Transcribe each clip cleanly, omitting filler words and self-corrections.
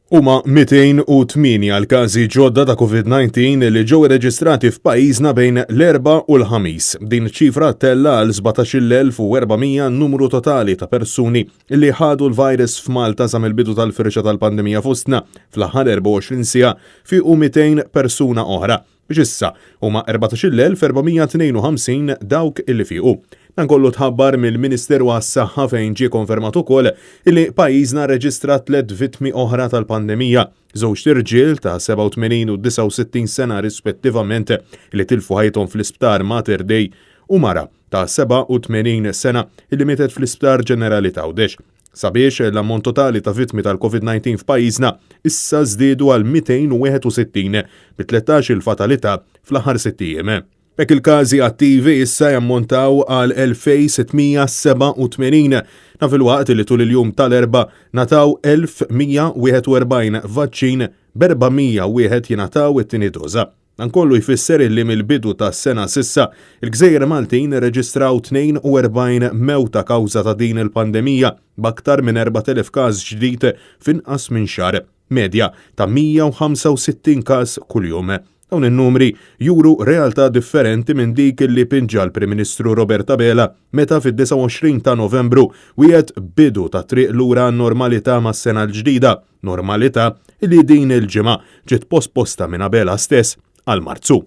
Huma 208 l-każi ġodda ta' COVID-19 li ġew irreġistrati f'pajjiżna bejn l-Erba' u l-Ħamis. Din ċifra tella għal 17,400 numru totali ta' persuni li ħadu l-virus f'Malta sa mill-bidu tal-firxa tal-pandemija fostna fl-aħħar 24 siegħa fi 200 persuna oħra. Biex issa huma 14,452 dawk illi fiequ. Dan kollu tħabbar mill-Ministeru għas-Saħħa fejn ġie konfermat ukoll illi pajjiżna rreġistrat 3 vittmi oħra tal-pandemija, żewġ irġiel ta' 87 u 69 sena rispettivament li tilfu ħajthom fl-Isptar Mater Dei u mara ta' 87 sena illi mietet fl-Isptar Ġenerali ta' Għawdex. Sabiex l-ammont totali ta' vittmi tal-COVID-19 f'pajjiżna issa żdiedu għal 261 bi 13 il-fatalità fl-aħħar 6 ijiem. B'hekk il-każi attivi issa jammontaw għal 2687 naf il-waqt li tul il-jum tal-Erba' nataw 1141 vaċċin b'401 jingħataw it-tieni doża. Dan kollu jfisser li mill-bidu tas-sena sissa il-Gżejjer Maltin irreġistraw 42 mewta kawża ta' din il-pandemija b'aktar minn 4,000 każ ġdid f'inqas minn xahar, medja ta' 165 każ kuljum. Dawn in-numri juru realtà differenti minn dik li pinġa l-Prim Ministru Robert Abela meta fid-29 ta' Novembru wieħed bidu ta' triq lura n-normalità mas-sena l-ġdida, normalità li din il-ġimgħa ġiet posposta minn Abela stess għal Marzu.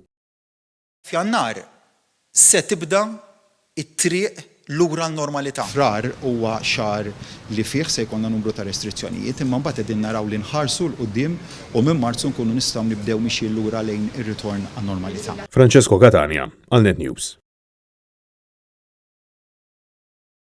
F'Jannar se tibda it-triq lura n-normalità. Frar huwa xahar li fih se jkollna numru ta' restrizzjonijiet, imma mbagħad qegħdin naraw li nħarsu l qudiem u minn Marzu nkunu nistgħu nibdew mixi lura lejn ir-ritorn għan-normalità. Francesco Catania, għal Net News.